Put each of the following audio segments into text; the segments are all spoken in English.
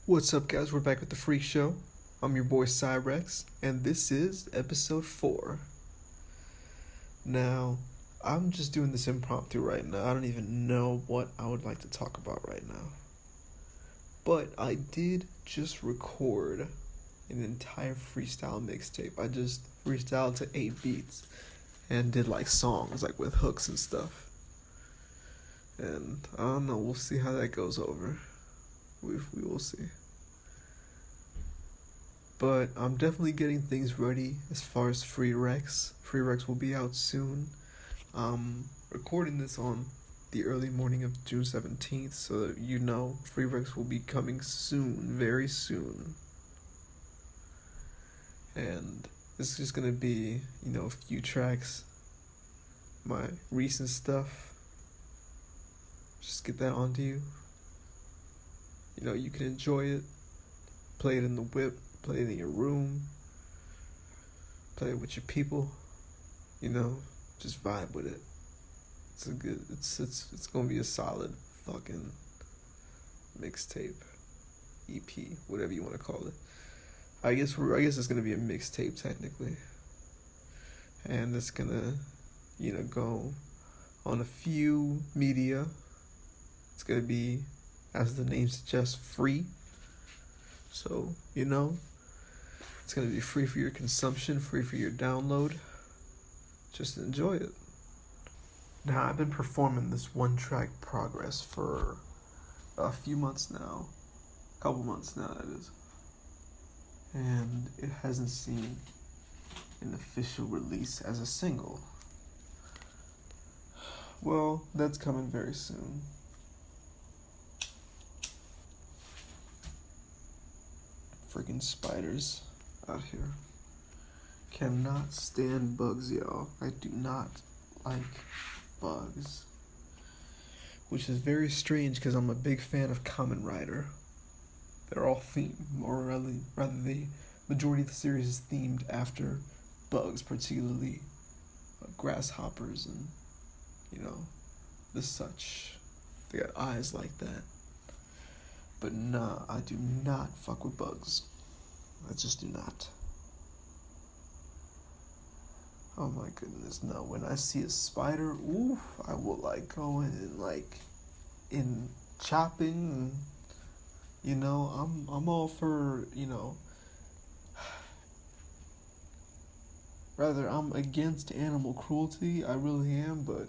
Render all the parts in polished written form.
What's up, guys? We're back with the Freak Show. I'm your boy Cyrex, and this is episode 4. Now, I'm just doing this impromptu right now. I don't even know what I would like to talk about right now. But I did just record an entire freestyle mixtape. I just freestyled to 8 beats and did like songs, like with hooks and stuff. And I don't know, we'll see how that goes over. We will see. But I'm definitely getting things ready as far as Free Rex. Free Rex will be out soon. I'm recording this on the early morning of June 17th, so that you know Free Rex will be coming soon, very soon. And it's just gonna be, a few tracks, my recent stuff. Just get that onto you. You can enjoy it. Play it in the whip, play it in your room, play it with your people, just vibe with it. It's gonna be a solid fucking mixtape, EP, whatever you want to call it. I guess it's gonna be a mixtape technically, and it's gonna, go on a few media. It's gonna be, as the name suggests, free. So, it's going to be free for your consumption, free for your download. Just enjoy it. Now, I've been performing this one track progress for a few months now. A couple months now, that is. And it hasn't seen an official release as a single. Well, that's coming very soon. Freaking spiders out here. Cannot stand bugs, y'all. I do not like bugs. Which is very strange because I'm a big fan of Kamen Rider. They're all themed, or rather the majority of the series is themed after bugs, particularly grasshoppers and, the such. They got eyes like that. But nah, I do not fuck with bugs. I just do not. Oh my goodness, no. When I see a spider, oof, I will go in chopping. I'm all for, rather I'm against animal cruelty. I really am, but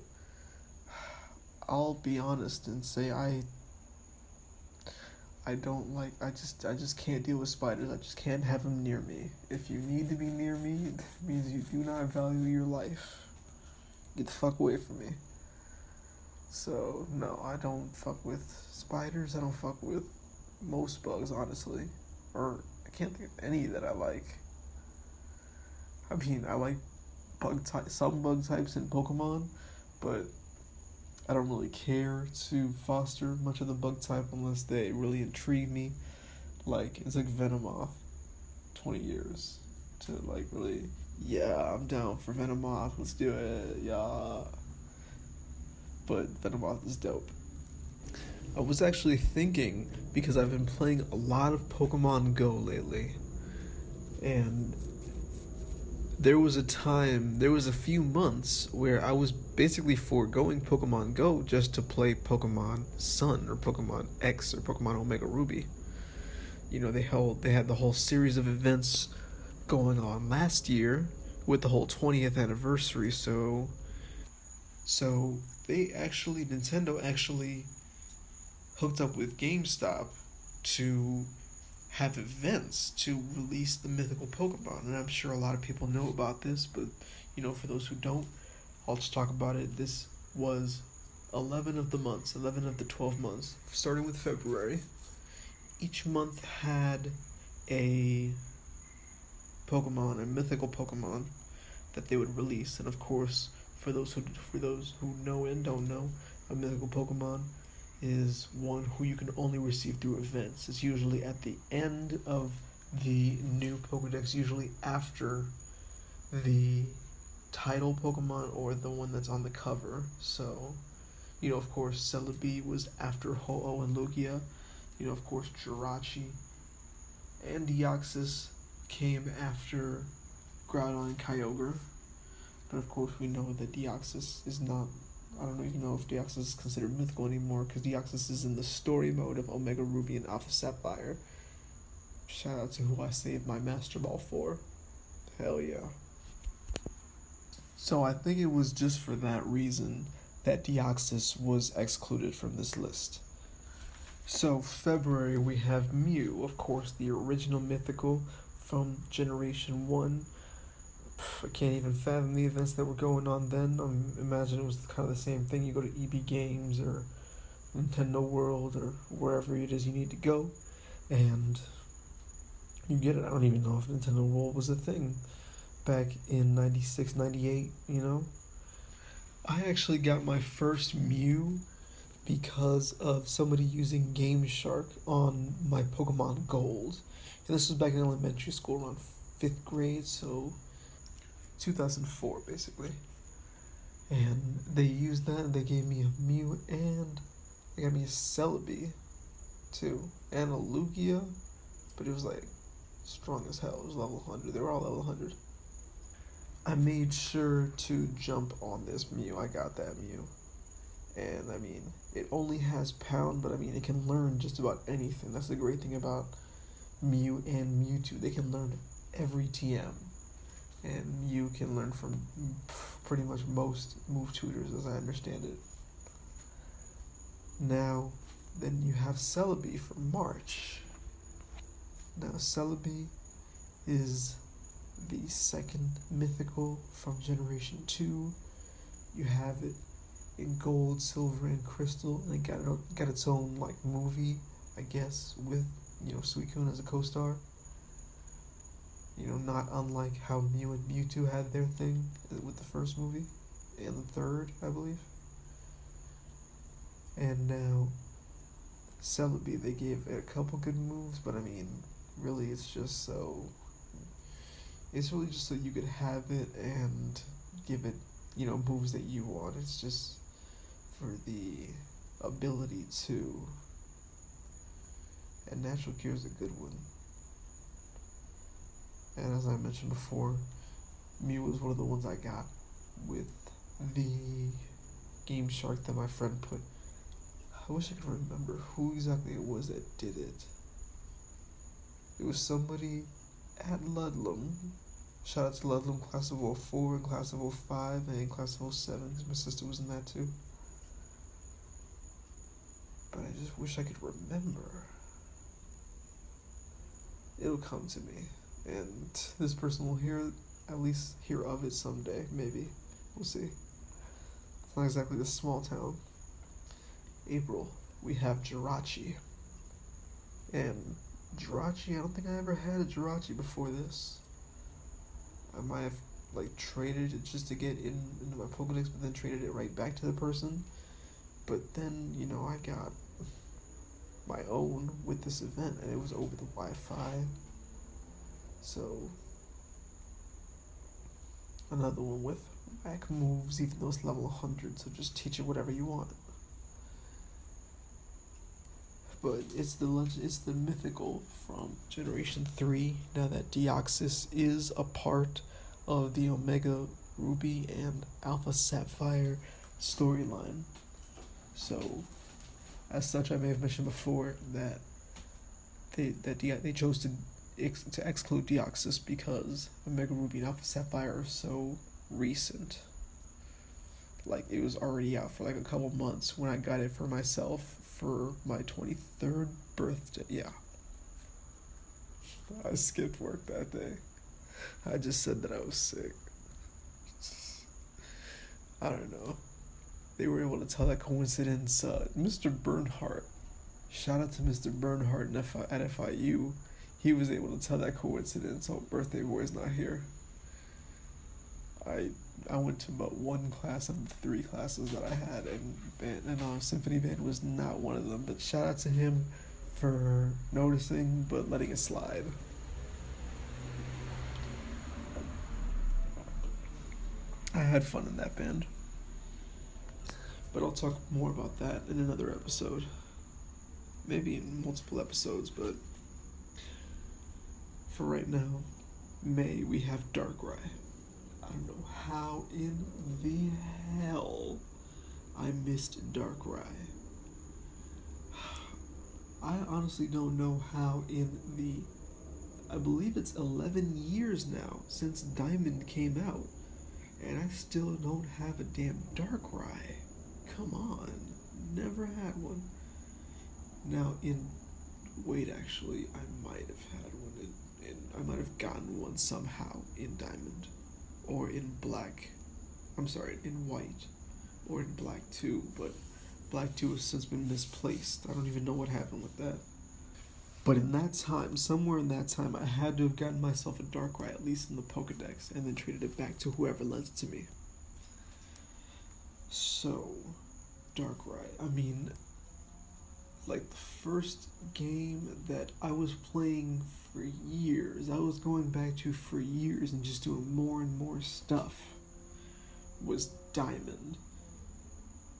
I'll be honest and say I don't like, I just can't deal with spiders. I just can't have them near me. If you need to be near me, it means you do not value your life. Get the fuck away from me. So, no, I don't fuck with spiders. I don't fuck with most bugs, honestly. Or, I can't think of any that I like. I mean, I like some bug types in Pokémon, but I don't really care to foster much of the bug type unless they really intrigue me. It's like Venomoth, 20 years to really, yeah, I'm down for Venomoth, let's do it, yeah. But Venomoth is dope. I was actually thinking, because I've been playing a lot of Pokemon Go lately, and there was a few months where I was basically foregoing Pokemon Go just to play Pokemon Sun or Pokemon X or Pokemon Omega Ruby. They had the whole series of events going on last year with the whole 20th anniversary, so Nintendo actually hooked up with GameStop to have events to release the mythical Pokemon, and I'm sure a lot of people know about this, but for those who don't, I'll just talk about it. This was 11 of the 12 months, starting with February. Each month had a mythical Pokemon that they would release, and of course, for those who know and don't know, a mythical Pokemon is one who you can only receive through events. It's usually at the end of the new Pokedex, usually after the title Pokemon or the one that's on the cover. So, of course, Celebi was after Ho-Oh and Lugia, Of course, Jirachi and Deoxys came after Groudon and Kyogre. But of course, we know that Deoxys is not. I don't even know if Deoxys is considered mythical anymore, because Deoxys is in the story mode of Omega Ruby and Alpha Sapphire. Shout out to who I saved my Master Ball for. Hell yeah. So I think it was just for that reason that Deoxys was excluded from this list. So February we have Mew, of course, the original mythical from Generation 1. I can't even fathom the events that were going on then. I imagine it was kind of the same thing. You go to EB Games or Nintendo World or wherever it is you need to go, and you get it. I don't even know if Nintendo World was a thing back in 96, 98, I actually got my first Mew because of somebody using Game Shark on my Pokemon Gold. And this was back in elementary school around 5th grade, so 2004 basically. And they used that and they gave me a Mew and they got me a Celebi too. And a Lugia, but it was like strong as hell. It was level 100. They were all level 100. I made sure to jump on this Mew. I got that Mew. And it only has Pound, but it can learn just about anything. That's the great thing about Mew and Mewtwo. They can learn every TM. And Mew can learn from pretty much most move tutors, as I understand it. Now, then you have Celebi for March. Now, Celebi is the second mythical from Generation 2. You have it in Gold, Silver, and Crystal, and it got its own movie, I guess, with Suicune as a co-star. Not unlike how Mew and Mewtwo had their thing with the first movie and the third, I believe. And now Celebi, they gave it a couple good moves, but really it's really just so you could have it and give it, moves that you want. It's just for the ability to. And Natural Cure is a good one. And as I mentioned before, Mew was one of the ones I got with the Game Shark that my friend put. I wish I could remember who exactly it was that did it. It was somebody at Ludlum. Shout out to Ludlum, Class of 04 and Class of 05 and Class of 07, because my sister was in that too. But I just wish I could remember. It'll come to me. And this person will at least hear of it someday, maybe. We'll see. It's not exactly this small town. April, we have Jirachi. And Jirachi, I don't think I ever had a Jirachi before this. I might have traded it just to get into my Pokedex, but then traded it right back to the person. But then, I got my own with this event, and it was over the Wi-Fi. So, another one with whack moves, even though it's level 100, so just teach it whatever you want. But it's the mythical from Generation 3, now that Deoxys is a part of the Omega Ruby and Alpha Sapphire storyline. So, as such, I may have mentioned before that they chose to exclude Deoxys because Omega Ruby and Alpha Sapphire are so recent. It was already out for a couple months when I got it for myself for my 23rd birthday. Yeah. I skipped work that day. I just said that I was sick. I don't know. They were able to tell that coincidence. Mr. Bernhardt, shout out to Mr. Bernhardt at FIU. He was able to tell that coincidence. Oh, birthday boy's not here. I went to about one class of the 3 classes that I had, and Symphony Band was not one of them. But shout out to him for noticing but letting it slide. I had fun in that band. But I'll talk more about that in another episode. maybe in multiple episodes, but for right now, May, we have Darkrai. I don't know how in the hell I missed Darkrai. I honestly don't know how in the, I believe it's 11 years now since Diamond came out, and I still don't have a damn Darkrai. Come on, never had one. Now wait, actually, I might have had one I might have gotten one somehow in Diamond, or in Black, I'm sorry, in White, or in Black 2, but Black 2 has since been misplaced. I don't even know what happened with that. But in that time, somewhere in that time, I had to have gotten myself a Darkrai, at least in the Pokedex, and then traded it back to whoever lent it to me. So, Darkrai, I mean, like the first game that I was playing for years, I was going back to for years and just doing more and more stuff, was Diamond.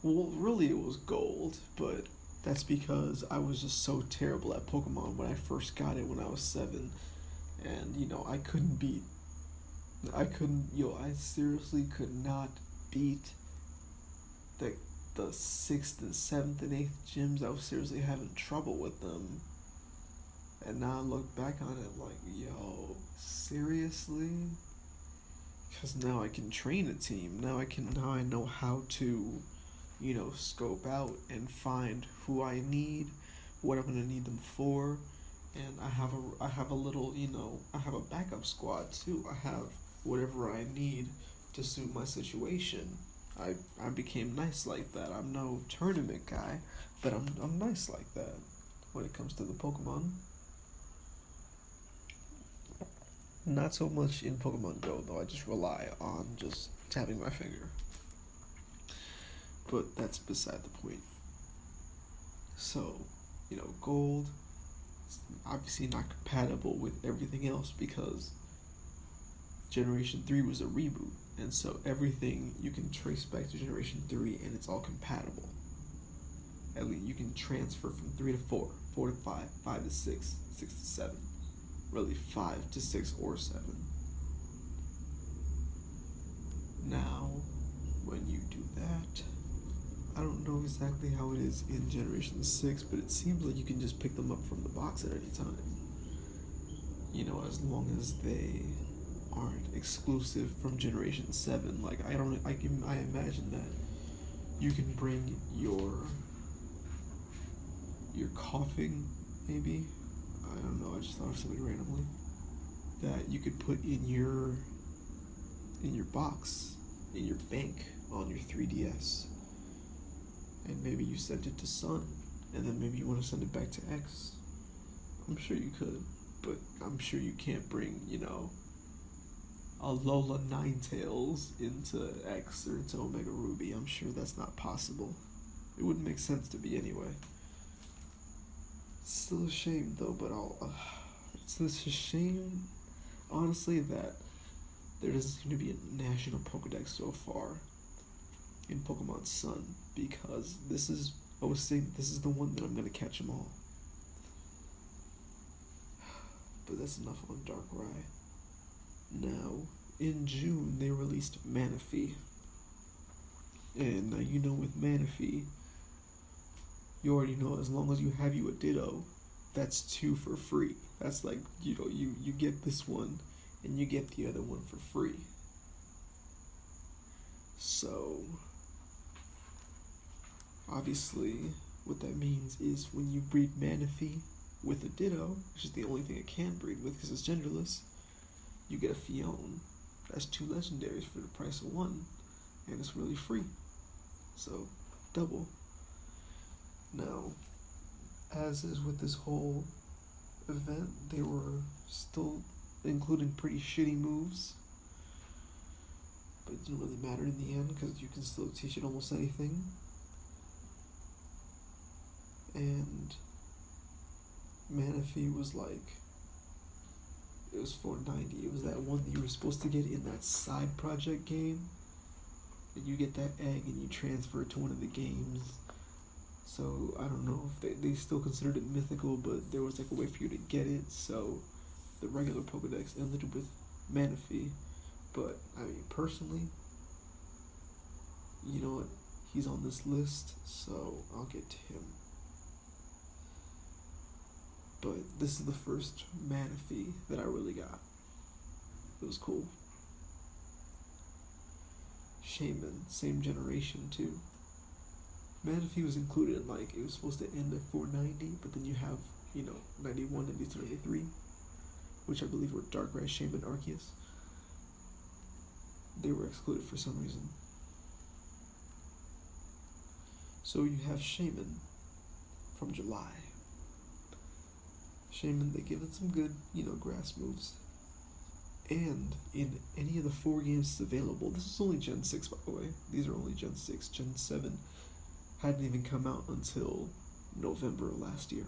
Well, really it was Gold, but that's because I was just so terrible at Pokemon when I first got it when I was 7, and, you know, I seriously could not beat the 6th and 7th and 8th gyms. I was seriously having trouble with them. And now I look back on it like, yo, seriously? Because now I can train a team. Now I know how to, you know, scope out and find who I need, what I'm gonna need them for, and I have a little, you know, I have a backup squad too. I have whatever I need to suit my situation. I became nice like that. I'm no tournament guy, but I'm nice like that when it comes to the Pokemon. Not so much in Pokemon Go though. I just rely on just tapping my finger. But that's beside the point. So, you know, Gold is obviously not compatible with everything else because Generation 3 was a reboot. And so everything you can trace back to Generation 3 and it's all compatible. At least you can transfer from 3 to 4, 4 to 5, 5 to 6, 6 to 7. Really 5 to 6 or 7. Now, when you do that, I don't know exactly how it is in Generation 6, but it seems like you can just pick them up from the box at any time. You know, as long as they aren't exclusive from Generation 7. Like, I imagine that you can bring your coughing, maybe? I don't know, I just thought of something randomly. That you could put in your box, in your bank, on your 3DS. And maybe you sent it to Sun, and then maybe you want to send it back to X. I'm sure you could, but I'm sure you can't bring, you know, a Lola Ninetales into X or into Omega Ruby. I'm sure that's not possible. It wouldn't make sense to be anyway. It's still a shame though, but it's a shame, honestly, that there doesn't seem to be a national Pokedex so far in Pokemon Sun, because I was saying this is the one that I'm gonna catch them all. But that's enough on Darkrai. Now, in June, they released Manaphy. And now you know with Manaphy, you already know as long as you have a Ditto, that's 2 for free. That's like, you know, you get this one, and you get the other one for free. So, obviously, what that means is when you breed Manaphy with a Ditto, which is the only thing it can breed with because it's genderless, you get a Fione. That's 2 legendaries for the price of 1, and it's really free. So, double. Now, as is with this whole event, they were still including pretty shitty moves, but it didn't really matter in the end because you can still teach it almost anything. And Manaphy was like, it was $4.90. It was that one that you were supposed to get in that side project game. And you get that egg and you transfer it to one of the games. So I don't know if they still considered it mythical, but there was like a way for you to get it. So the regular Pokedex ended with Manaphy. But I mean, personally, you know what? He's on this list, so I'll get to him. But this is the first Manaphy that I really got. It was cool. Shaman, same generation too. Manaphy was included in, like, it was supposed to end at 490, but then you have, 91, 92, 93, which I believe were Darkrai, Shaman, Arceus. They were excluded for some reason. So you have Shaman from July. Shaman, they give it some good, grass moves. And in any of the 4 games available, this is only Gen 6, by the way. These are only Gen 6. Gen 7 hadn't even come out until November of last year.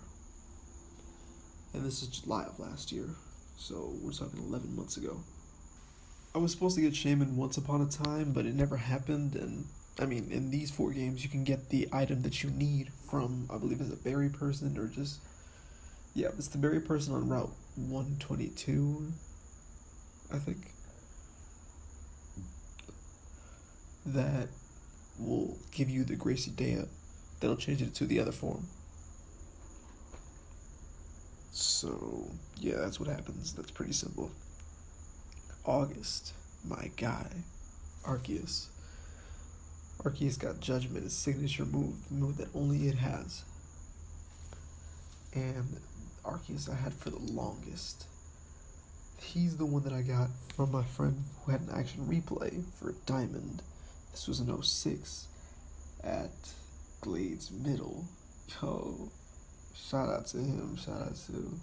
And this is July of last year. So we're talking 11 months ago. I was supposed to get Shaman once upon a time, but it never happened. And I mean, in these 4 games, you can get the item that you need from, I believe it's a berry person, or just, yeah, it's the berry person on Route 122, I think. That will give you the Gracie Dea. That'll change it to the other form. So, yeah, that's what happens. That's pretty simple. August, my guy, Arceus. Arceus got Judgment, his signature move, the move that only it has. And Arceus I had for the longest. He's the one that I got from my friend who had an action replay for Diamond. This was in 06 at Glades Middle. Yo, shout out to him, shout out to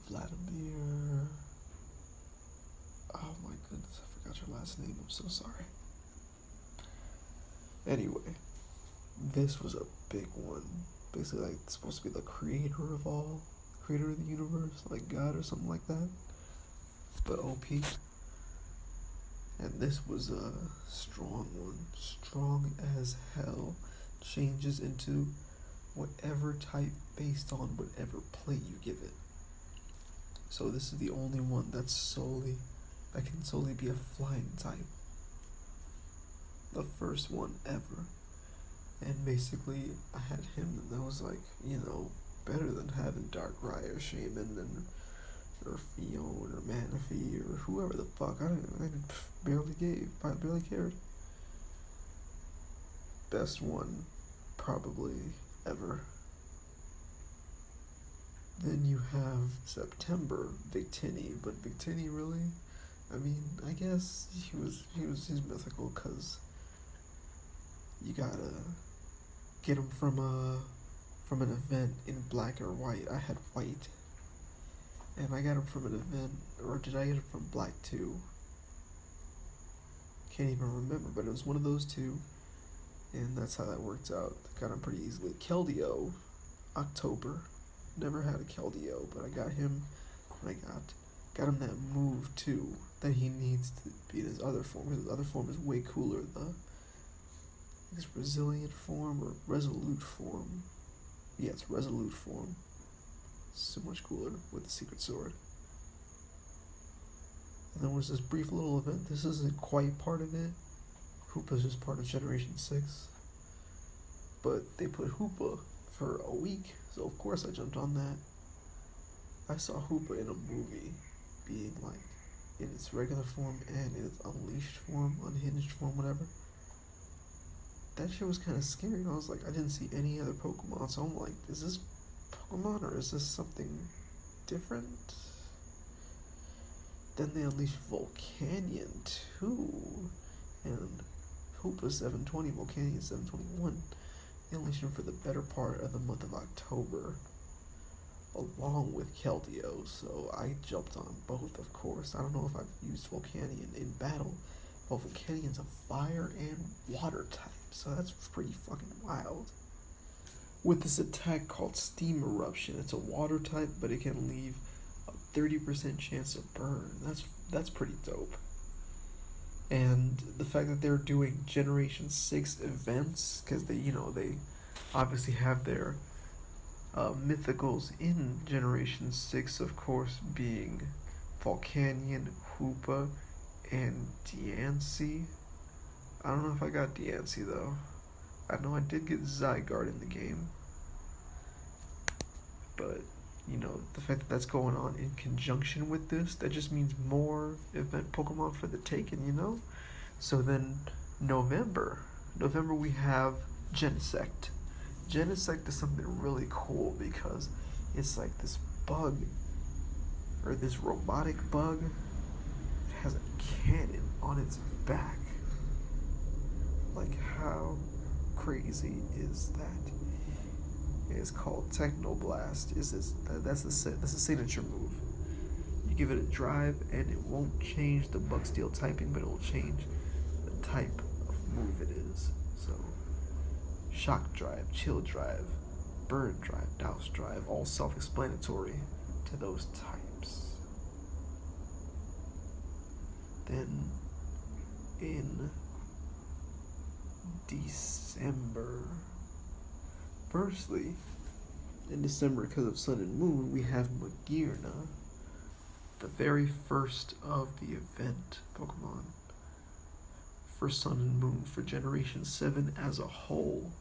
Vladimir. Oh my goodness, I forgot your last name, I'm so sorry. Anyway, this was a big one. Basically, like, it's supposed to be the creator of all, creator of the universe, like God or something like that. But OP. And this was a strong one. Strong as hell. Changes into whatever type based on whatever plate you give it. So this is the only one that can solely be a flying type. The first one ever. And basically, I had him, and that was like, better than having Darkrai or Shaman or Fion or Manaphy or whoever the fuck. I barely cared. Best one, probably ever. Then you have September, Victini, but Victini really, I mean, I guess he's mythical because you gotta get him from an event in black or white. I had white. And I got him from an event, or did I get him from black too? Can't even remember, but it was one of those two. And that's how that worked out. Got him pretty easily. Keldeo, October. Never had a Keldeo, but I got him. I got him that move too that he needs to beat his other form. His other form is way cooler. His resilient form or resolute form. Yeah, it's resolute form. So much cooler with the secret sword. And then was this brief little event. This isn't quite part of it. Hoopa's just part of Generation 6. But they put Hoopa for a week, so of course I jumped on that. I saw Hoopa in a movie being like in its regular form and in its unleashed form, unhinged form, whatever. That shit was kind of scary. I was like, I didn't see any other Pokemon, so I'm like, is this Pokemon or is this something different? Then they unleashed Volcanion too, and Hoopa 720, Volcanion 721. They unleashed him for the better part of the month of October, along with Keldeo, so I jumped on both, of course. I don't know if I've used Volcanion in battle, but Volcanion's a fire and water type, so that's pretty fucking wild. With this attack called Steam Eruption, it's a water type, but it can leave a 30% chance of burn. That's pretty dope. And the fact that they're doing Generation 6 events, because they obviously have their mythicals in Generation 6, of course, being Volcanion, Hoopa, and Diancie. I don't know if I got Diancie, though. I know I did get Zygarde in the game. But, the fact that that's going on in conjunction with this, that just means more event Pokemon for the taking. So then, November we have Genesect. Genesect is something really cool because it's like this bug, or this robotic bug, has a cannon on its back. Like, how crazy is that? It's called Technoblast. That's the signature move. You give it a drive, and it won't change the bug steel typing, but it will change the type of move it is. So, Shock Drive, Chill Drive, Burn Drive, Douse Drive, all self-explanatory to those types. Then, in December, firstly, in December, because of Sun and Moon, we have Magearna, the very first of the event Pokemon for Sun and Moon for Generation 7 as a whole.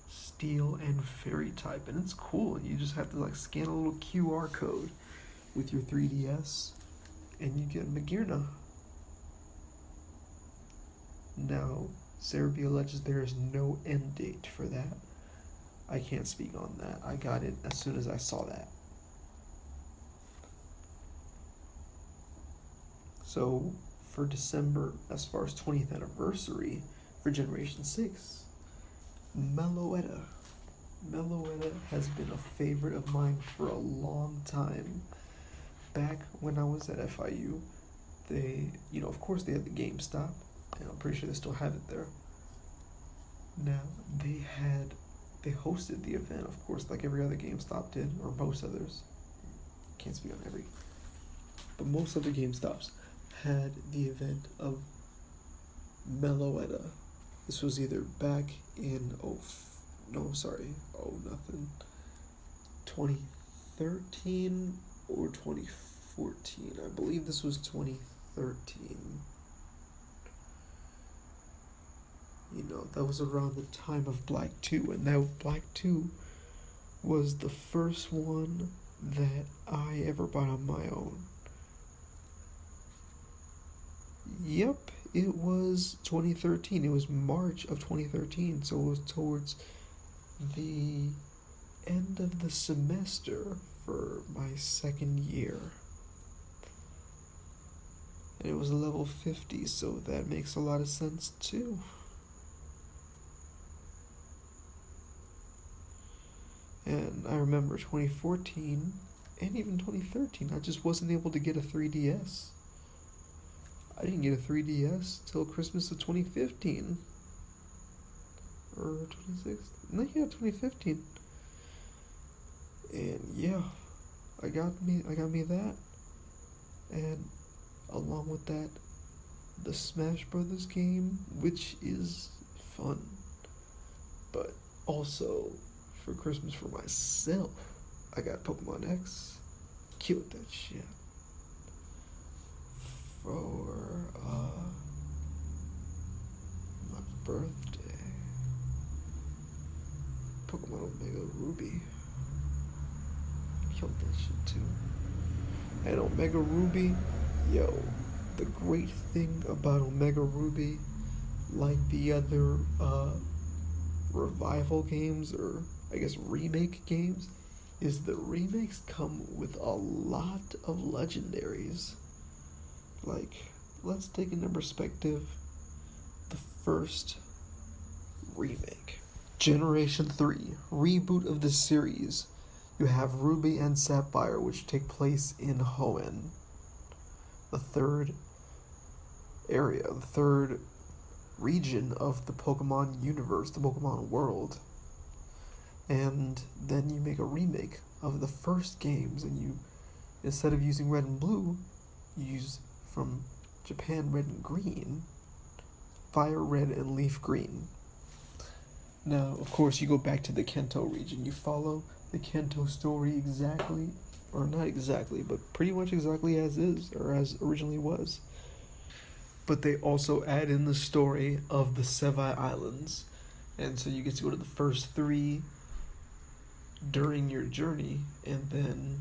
Steel and Fairy type, and it's cool. You just have to scan a little QR code with your 3DS, and you get Magearna. Now, Cerebi alleges there is no end date for that. I can't speak on that. I got it as soon as I saw that. So, for December, as far as 20th anniversary for Generation 6, Meloetta. Meloetta has been a favorite of mine for a long time. Back when I was at FIU, they, of course they had the GameStop, and I'm pretty sure they still have it there. Now, they hosted the event, of course, like every other GameStop did, or most others. Can't speak on every. But most other GameStops had the event of Meloetta. This was either back in 2013 or 2014. I believe this was 2013. That was around the time of Black 2, and that Black 2 was the first one that I ever bought on my own. Yep, it was 2013. It was March of 2013, so it was towards the end of the semester for my second year. And it was level 50, so that makes a lot of sense too. And I remember 2014 and even 2013, I just wasn't able to get a 3DS. I didn't get a 3DS till Christmas of 2015. Or 26? No, yeah, 2015. And yeah, I got me that. And along with that, the Smash Brothers game, which is fun. But also, for Christmas for myself, I got Pokemon X. Killed that shit. For my birthday, Pokemon Omega Ruby. Killed that shit too. And Omega Ruby, the great thing about Omega Ruby, like the other revival games, or I guess remake games, is the remakes come with a lot of legendaries. Let's take into perspective the first remake. Generation 3, reboot of the series. You have Ruby and Sapphire, which take place in Hoenn, the third region of the Pokemon universe, the Pokemon world. And then you make a remake of the first games, and you, instead of using Red and Blue, you use from Japan Red and Green, Fire Red and Leaf Green. Now, of course, you go back to the Kanto region. You follow the Kanto story exactly, or not exactly, but pretty much exactly as is, or as originally was. But they also add in the story of the Sevii Islands. And so you get to go to the first 3 during your journey, and then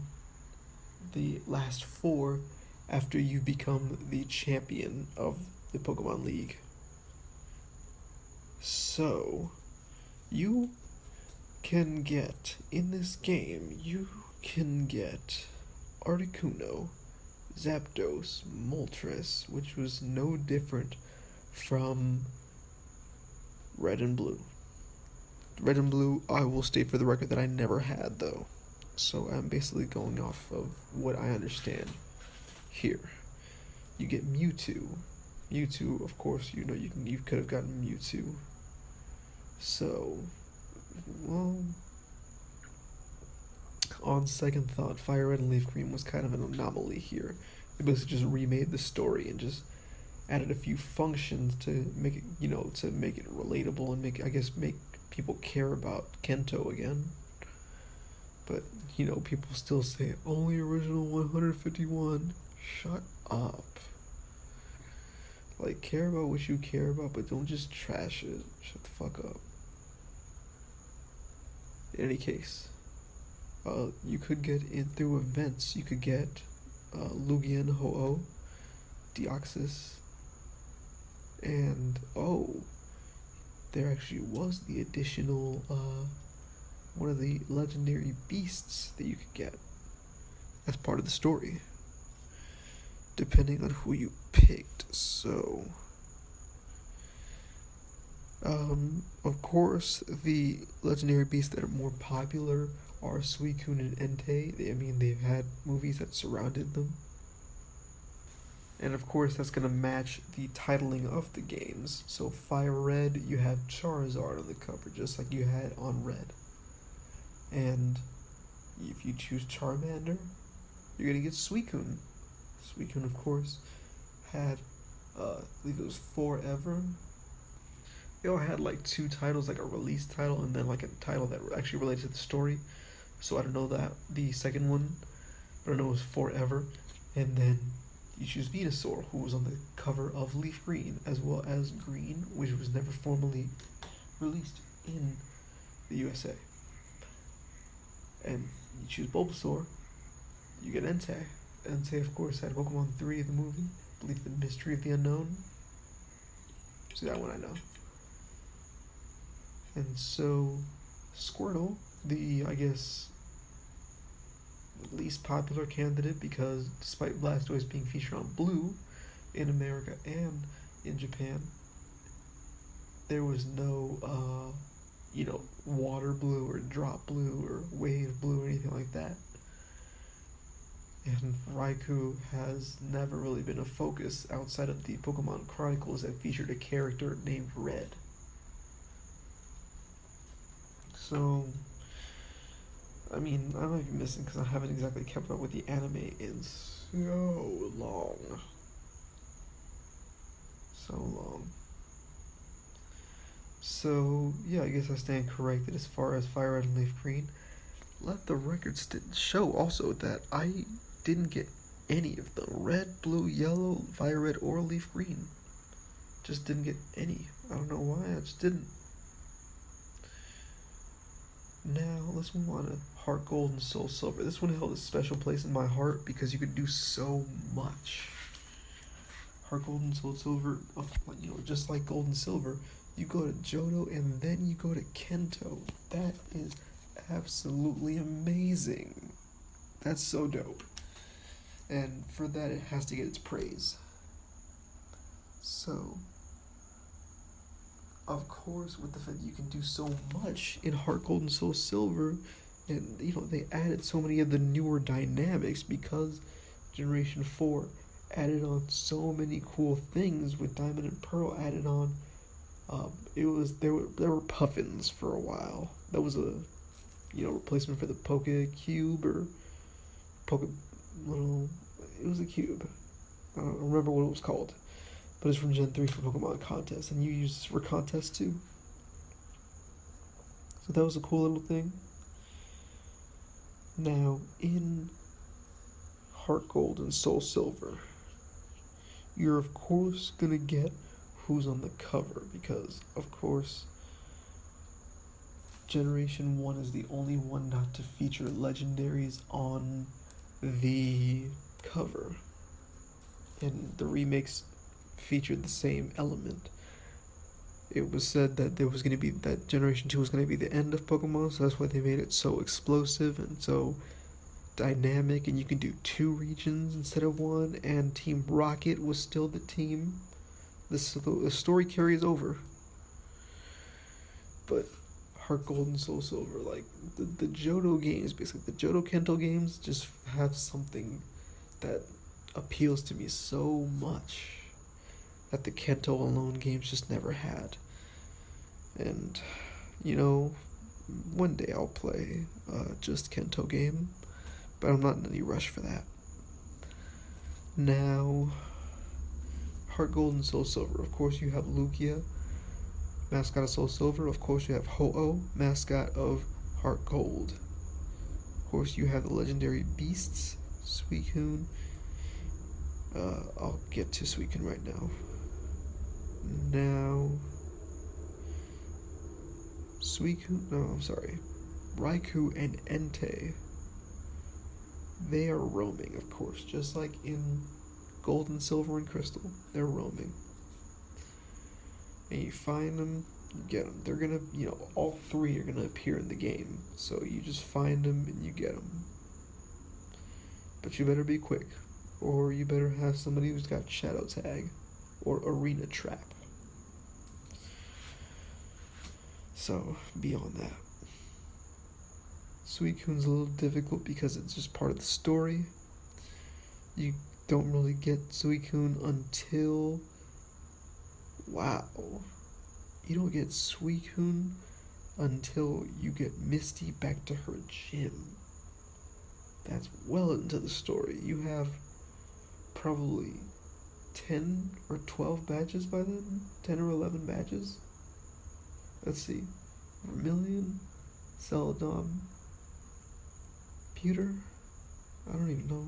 the last 4 after you become the champion of the Pokemon League. So, you can get, in this game, you can get Articuno, Zapdos, Moltres, which was no different from Red and Blue. Red and Blue, I will state for the record that I never had, though. So I'm basically going off of what I understand here. You get Mewtwo. Mewtwo, of course, you could have gotten Mewtwo. So, well, on second thought, Fire Red and Leaf Green was kind of an anomaly here. They basically just remade the story and just added a few functions to make it, to make it relatable and make people care about Kanto again. But, people still say, only original 151. Shut up. Like, care about what you care about, but don't just trash it. Shut the fuck up. In any case, you could get in through events. You could get Lugian Ho-Oh, Deoxys, and there actually was the additional one of the legendary beasts that you could get as part of the story, depending on who you picked. So, of course, the legendary beasts that are more popular are Suicune and Entei. They've had movies that surrounded them. And of course, that's going to match the titling of the games. So, Fire Red, you have Charizard on the cover, just like you had on Red. And if you choose Charmander, you're going to get Suicune. Suicune, of course, had, I believe it was Forever. They all had like 2 titles, like a release title and then like a title that actually related to the story. So I don't know the second one, but I know it was Forever. And then you choose Venusaur, who was on the cover of Leaf Green, as well as Green, which was never formally released in the USA. And you choose Bulbasaur, you get Entei. Entei, of course, had Pokemon 3 in the movie. I believe the Mystery of the Unknown. So that one I know. And so, Squirtle, the, least popular candidate, because despite Blastoise being featured on Blue in America and in Japan, there was no, water blue or drop blue or wave blue or anything like that. And Raikou has never really been a focus outside of the Pokemon Chronicles that featured a character named Red. So, I might be missing because I haven't exactly kept up with the anime in so long. So, yeah, I guess I stand corrected as far as Fire Red and Leaf Green. Let the records show also that I didn't get any of them. Red, blue, yellow, Fire Red, or Leaf Green. Just didn't get any. I don't know why, I just didn't. Now, let's move on to Heart Gold and Soul Silver. This one held a special place in my heart because you could do so much. Heart Gold and Soul Silver, just like Gold and Silver, you go to Johto and then you go to Kanto. That is absolutely amazing. That's so dope. And for that, it has to get its praise. So, of course, with the fact that you can do so much in Heart Gold and Soul Silver, and they added so many of the newer dynamics because Generation 4 added on so many cool things with Diamond and Pearl added on. There were puffins for a while. That was a replacement for the Poke Cube or it was a cube. I don't remember what it was called, but it's from Gen 3 for Pokemon Contest, and you use this for contests too. So that was a cool little thing. Now, in Heart Gold and Soul Silver, you're of course gonna get who's on the cover, because of course Generation 1 is the only one not to feature legendaries on the cover. And the remakes featured the same element. It was said that there was going to be that Generation 2 was going to be the end of Pokemon, so that's why they made it so explosive and so dynamic, and you can do 2 regions instead of 1, and Team Rocket was still the team. The story carries over. But Heart Gold and Soul Silver, like the Johto games, basically the Johto Kento games, just have something that appeals to me so much that the Kento alone games just never had. And you know, one day I'll play just Kento game, but I'm not in any rush for that. Now, Heart Gold and Soul Silver, of course you have Lugia, mascot of Soul Silver. Of course you have Ho-Oh, mascot of Heart Gold. Of course you have the legendary beasts, Suicune. I'll get to Suicune right now. Now, Raikou and Entei, they are roaming, of course, just like in Gold and Silver and Crystal, they're roaming. And you find them, you get them. They're gonna, all 3 are gonna appear in the game, so you just find them and you get them. But you better be quick, or you better have somebody who's got Shadow Tag or Arena Trap. So, beyond that. Suicune's a little difficult because it's just part of the story. You don't really get Suicune until... Wow. You don't get Suicune until you get Misty back to her gym. That's well into the story. You have probably 10 or 12 badges by then? 10 or 11 badges? Let's see. Vermilion, Celadon, Pewter? I don't even know.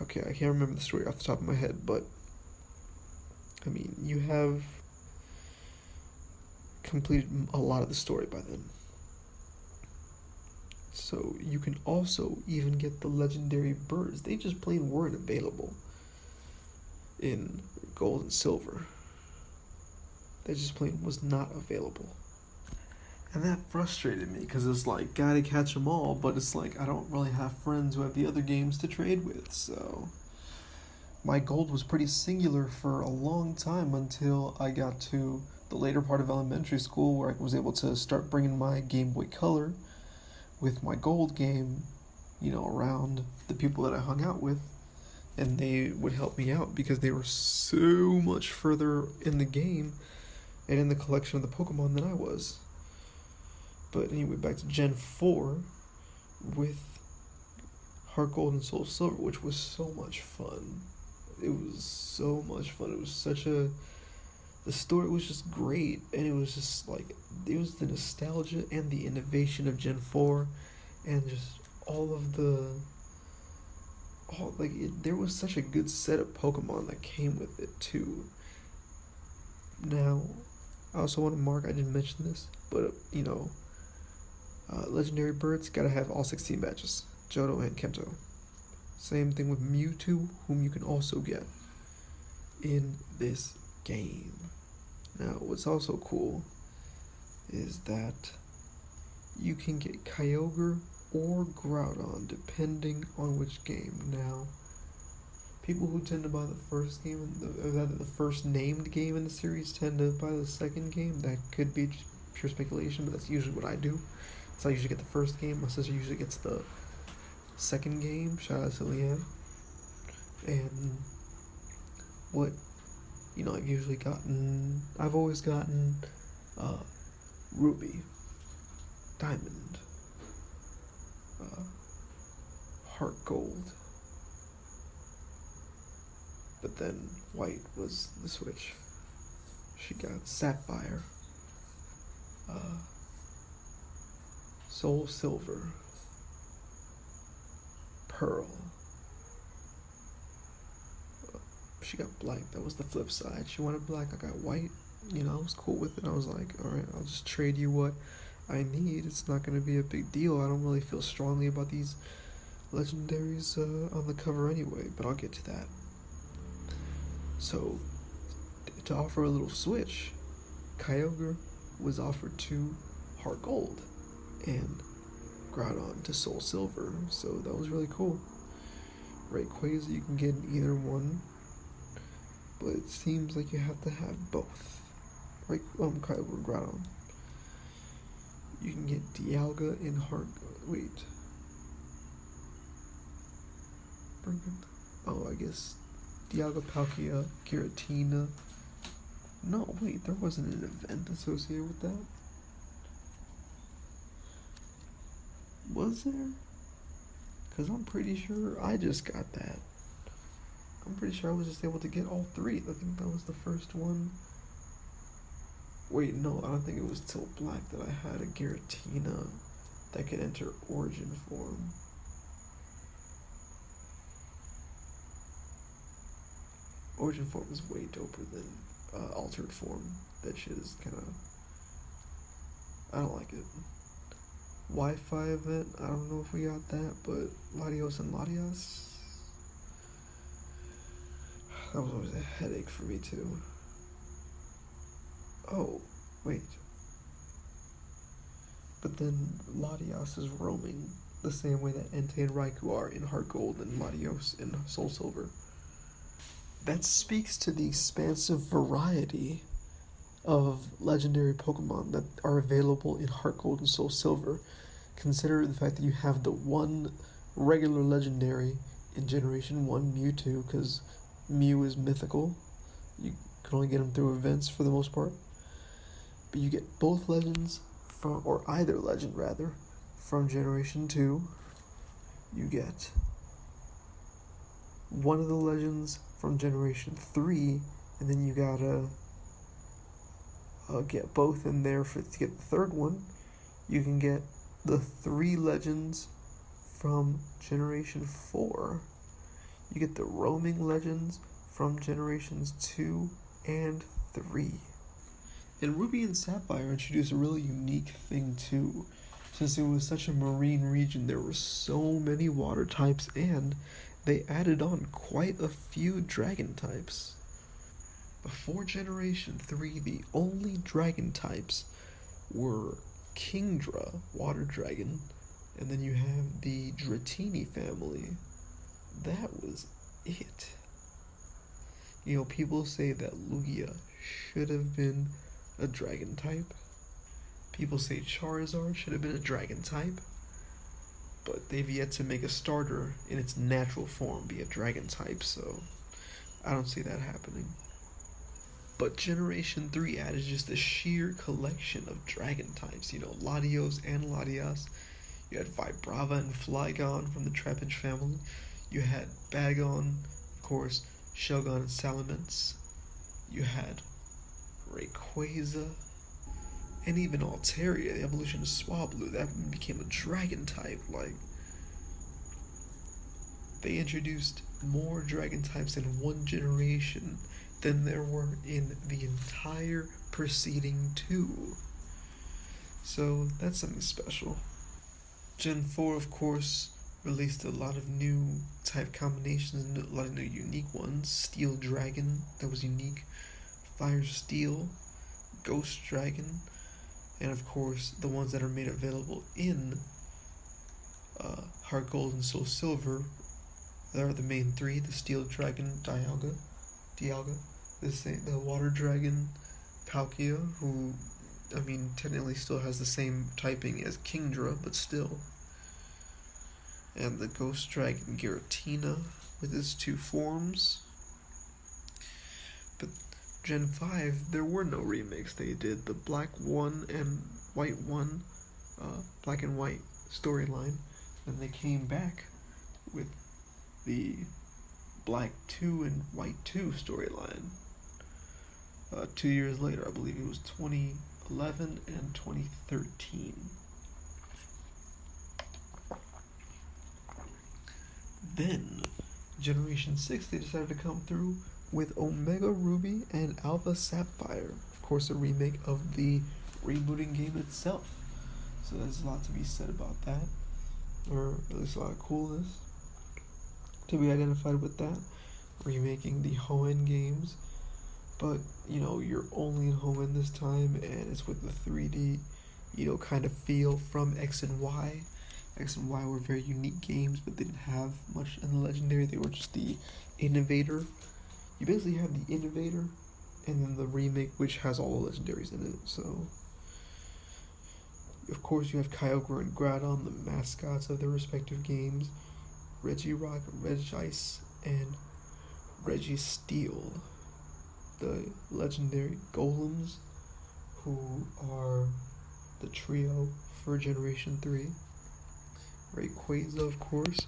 Okay, I can't remember the story off the top of my head, but I mean, you have completed a lot of the story by then. So you can also even get the legendary birds. They just plain weren't available in Gold and Silver. They just plain was not available. And that frustrated me, because it's like, gotta catch them all, but it's like, I don't really have friends who have the other games to trade with, so... My Gold was pretty singular for a long time until I got to the later part of elementary school, where I was able to start bringing my Game Boy Color with my Gold game, around the people that I hung out with, and they would help me out because they were so much further in the game and in the collection of the Pokemon than I was. But anyway, back to Gen 4 with Heart Gold and Soul Silver, which was so much fun. It was so much fun. It was such a... The story was just great, and it was just like... It was the nostalgia and the innovation of Gen 4, and just all of the... there was such a good set of Pokemon that came with it, too. Now, I also want to mark, I didn't mention this, but, legendary birds gotta have all 16 badges. Johto and Kento. Same thing with Mewtwo, whom you can also get in this game. Now, what's also cool is that you can get Kyogre or Groudon, depending on which game. Now, people who tend to buy the first game, the first named game in the series, tend to buy the second game. That could be just pure speculation, but that's usually what I do. So I usually get the first game. My sister usually gets the second game. Shout out to Leanne. And what, I've always gotten Ruby, Diamond, Heart Gold, But then white was the switch. She got Sapphire, Soul Silver, Pearl. She got black. That was the flip side. She wanted black. I got white. You know, I was cool with it. I was like, alright, I'll just trade you what I need. It's not going to be a big deal. I don't really feel strongly about these legendaries on the cover anyway, but I'll get to that. So, to offer a little switch, Kyogre was offered to Heart Gold and Groudon to Soul Silver, so that was really cool. Rayquaza, you can get either one, but it seems like you have to have both. Kyogre and Groudon. You can get Dialga in Heart. Wait. Oh, I guess Dialga, Palkia, Giratina. No, wait, there wasn't an event associated with that. Was there? Because I'm pretty sure I just got that. I'm pretty sure I was just able to get all three. I think that was the first one. Wait, no, I don't think it was till Black that I had a Giratina that could enter Origin form. Origin form is way doper than altered form. That shit is kind of... I don't like it. Wi-Fi event, I don't know if we got that, but Latios and Latias... That was always a headache for me too. Oh, wait. But then Latias is roaming the same way that Entei and Raikou are in Heart Gold and Latios in Soul Silver. That speaks to the expansive variety of legendary Pokemon that are available in Heart Gold and Soul Silver. Consider the fact that you have the one regular legendary in Generation 1, Mewtwo, because Mew is mythical. You can only get him through events for the most part. But you get both legends from, or either legend rather, from Generation 2. You get one of the legends from Generation 3, and then you gotta get both in there to get the third one. You can get the 3 legends from Generation 4. You get the roaming legends from Generations 2 and 3. And Ruby and Sapphire introduced a really unique thing too. Since it was such a marine region, there were so many water types, and they added on quite a few dragon types. Before Generation 3, the only dragon types were Kingdra, water dragon, and then you have the Dratini family. That was it. You know, people say that Lugia should have been a dragon type. People say Charizard should have been a dragon type, but they've yet to make a starter in its natural form be a dragon type, so I don't see that happening. But Generation 3 added just a sheer collection of dragon types. You know, Latios and Latias. You had Vibrava and Flygon from the Trapinch family. You had Bagon, of course, Shelgon and Salamence. You had Rayquaza, and even Altaria, the evolution of Swablu, that became a dragon type. Like, they introduced more dragon types in one generation than there were in the entire preceding 2. So that's something special. Gen 4, of course, released a lot of new type combinations and a lot of new unique ones. Steel Dragon, that was unique. Fire Steel, Ghost Dragon, and of course the ones that are made available in Heart Gold and Soul Silver. There are the main 3, the Steel Dragon, Dialga, the Water Dragon, Palkia, who, I mean, technically still has the same typing as Kingdra, but still. And the Ghost Dragon, Giratina, with its 2 forms. But Gen 5, there were no remakes. They did the Black 1 and White 1, Black and White storyline, and they came back with the Black 2 and White 2 storyline. 2 years later, I believe it was 2011 and 2013. Then, Generation 6, they decided to come through with Omega Ruby and Alpha Sapphire. Of course, a remake of the rebooting game itself. So there's a lot to be said about that, or at least a lot of coolness to be identified with that. Remaking the Hoenn games, but you're only in Hoenn this time, and it's with the 3D, kind of feel from X and Y. X and Y were very unique games, but they didn't have much in the Legendary. They were just the innovator. You basically have the innovator, and then the remake, which has all the Legendaries in it. So, of course, you have Kyogre and Groudon, the mascots of their respective games. Regirock, Regice, and Registeel, the legendary golems, who are the trio for Generation 3. Rayquaza, of course.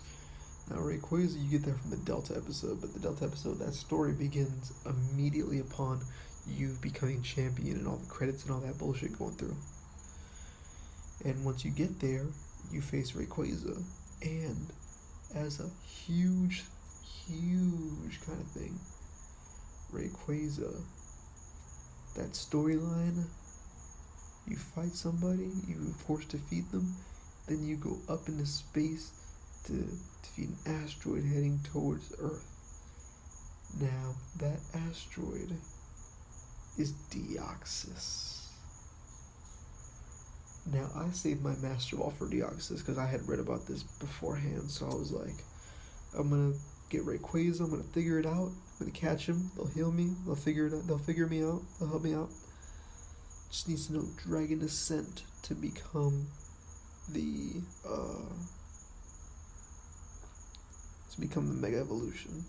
Now, Rayquaza, you get that from the Delta episode, but the Delta episode, that story begins immediately upon you becoming champion and all the credits and all that bullshit going through. And once you get there, you face Rayquaza, and as a huge kind of thing, Rayquaza, that storyline, you fight somebody, you force defeat them, then you go up into space to defeat an asteroid heading towards Earth. Now, that asteroid is Deoxys. Now, I saved my Master Ball for Deoxys because I had read about this beforehand, so I was like, I'm gonna get Rayquaza, I'm gonna figure it out, I'm gonna catch him, they'll heal me, they'll figure it out, they'll figure me out, they'll help me out. Just needs to know Dragon Ascent to become the Mega Evolution.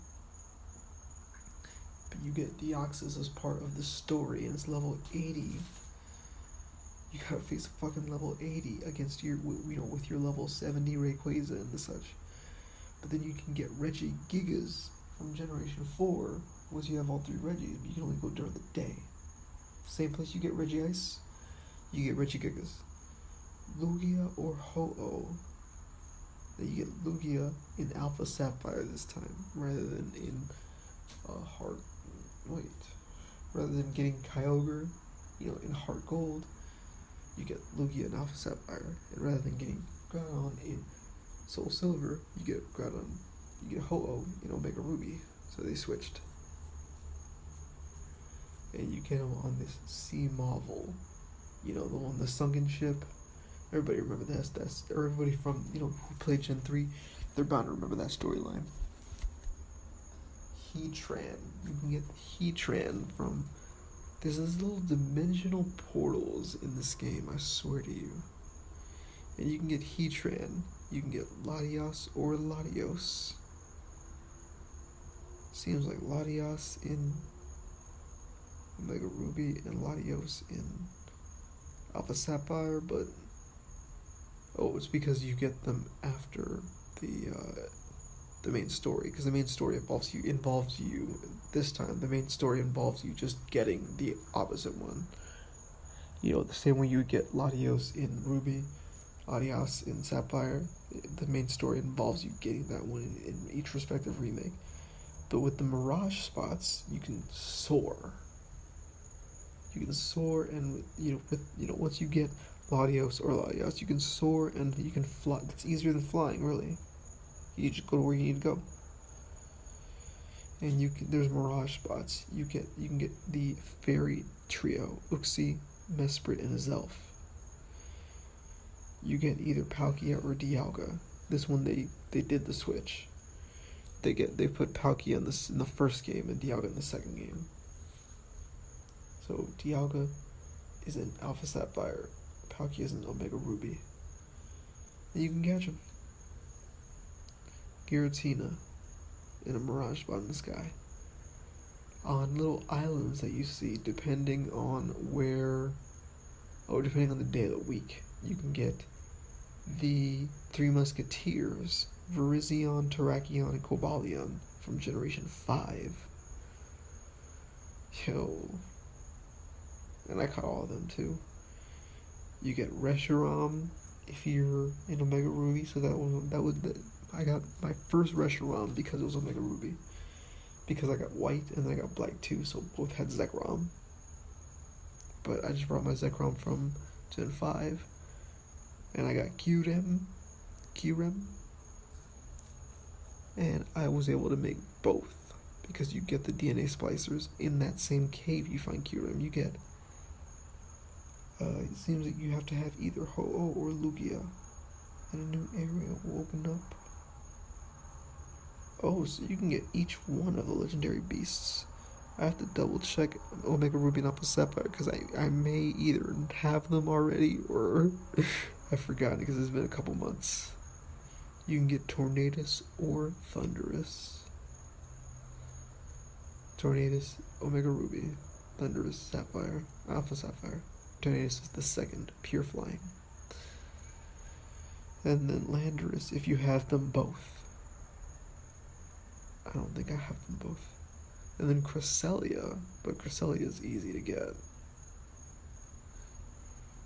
But you get Deoxys as part of the story, and it's level 80. You gotta face a fucking level 80 against your, with your level 70 Rayquaza and the such. But then you can get Regigigas from Generation 4. Once you have all 3 Regis, you can only go during the day. Same place you get Regice, you get Regigigas. Lugia or Ho-Oh. Then you get Lugia in Alpha Sapphire this time, rather than in rather than getting Kyogre, in Heart Gold, you get Lugia in Alpha Sapphire, and rather than getting Groudon in Soul Silver, you get Ho-Oh in Omega Ruby. So they switched. And you get him on this Sea Marvel, the sunken ship. Everybody remember that. That's everybody from, who played Gen 3, they're bound to remember that storyline. Heatran. You can get Heatran from, there's these little dimensional portals in this game, I swear to you. And you can get Heatran. You can get Latios or Latios. Seems like Latios in Omega Ruby and Latios in Alpha Sapphire, but it's because you get them after the main story, because the main story involves you this time. The main story involves you just getting the opposite one. The same way you get Latios in Ruby, Latios in Sapphire, the main story involves you getting that one in each respective remake. But with the Mirage spots, you can soar. You can soar, and once you get Latios or Latios, you can soar and you can fly. It's easier than flying, really. You just go to where you need to go. And there's Mirage spots. You can get the Fairy Trio, Uxie, Mesprit, and Azelf. You get either Palkia or Dialga. This one they did the switch. They put Palkia in the first game and Dialga in the second game. So Dialga is in Alpha Sapphire, Palkia is in Omega Ruby. And you can catch him. Giratina in a Mirage spot in the sky. On little islands that you see, depending on depending on the day of the week, you can get the 3 Musketeers, Virizion, Terrakion, and Cobalion from Generation 5. Yo. And I caught all of them too. You get Reshiram if you're in Omega Ruby, so I got my first Reshiram because it was Omega Ruby. Because I got white and then I got black too, so both had Zekrom. But I just brought my Zekrom from Gen 5. And I got Kyurem. And I was able to make both. Because you get the DNA splicers in that same cave you find Kyurem. You get... it seems like you have to have either Ho-Oh or Lugia. And a new area will open up. Oh, so you can get each one of the legendary beasts. I have to double check Omega Ruby and Alpha Sapphire because I may either have them already or I've forgotten because it's been a couple months. You can get Tornadus or Thundurus. Tornadus, Omega Ruby, Thundurus, Sapphire, Alpha Sapphire. Tornadus is the second, pure flying. And then Landorus if you have them both. I don't think I have them both. And then Cresselia, but Cresselia is easy to get.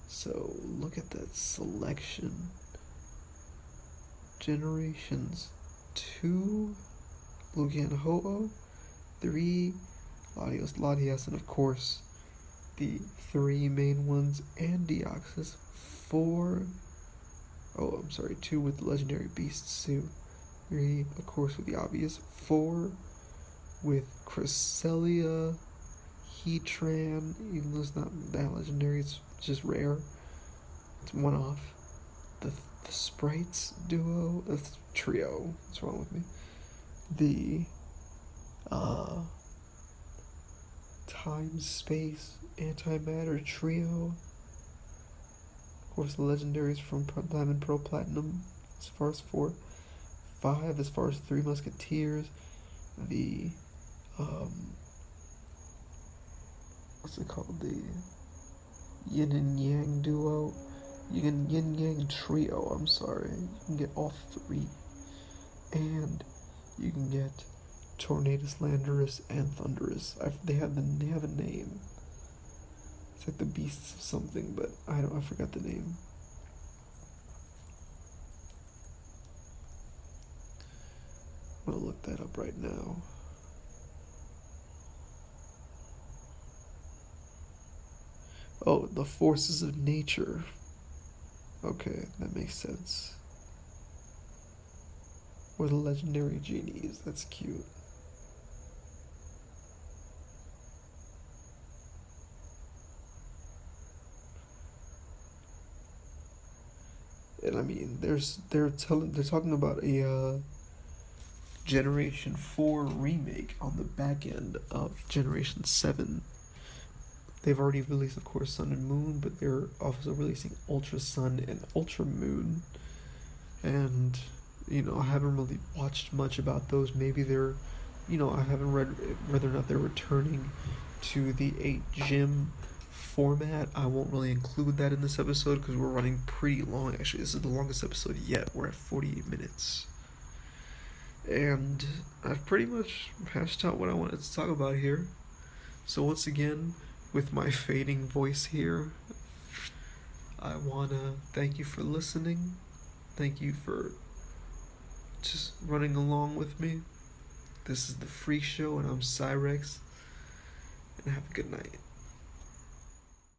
So look at that selection. Generations 2, Lugia and Ho-Oh, 3, Latias, and of course the 3 main ones, and Deoxys, 4, 2 with the legendary beasts too, 3 of course with the obvious, 4 with Cresselia, Heatran, even though it's not that legendary, it's just rare, it's one off, the Sprites duo, trio, what's wrong with me, the Time Space Antimatter trio, of course the legendaries from Diamond Pearl Platinum as far as 4, 5 as far as 3 Musketeers, the what's it called, the Yin and Yang duo, Yin Yang trio, I'm sorry, you can get all 3, and you can get Tornadus, Landorus, and Thundurus. They have a name. It's like the beasts of something, but I forgot the name. I'm gonna look that up right now. Oh, the forces of nature. Okay, that makes sense. Or the legendary genies. That's cute. And I mean, they're talking about a Generation 4 remake on the back end of Generation 7. They've already released, of course, Sun and Moon, but they're also releasing Ultra Sun and Ultra Moon. And, I haven't really watched much about those. Maybe they're, I haven't read whether or not they're returning to the 8 gym format. I won't really include that in this episode because we're running pretty long. Actually, this is the longest episode yet. We're at 48 minutes. And I've pretty much hashed out what I wanted to talk about here. So once again, with my fading voice here, I want to thank you for listening. Thank you for just running along with me. This is The Freak Show, and I'm Cyrex. And have a good night.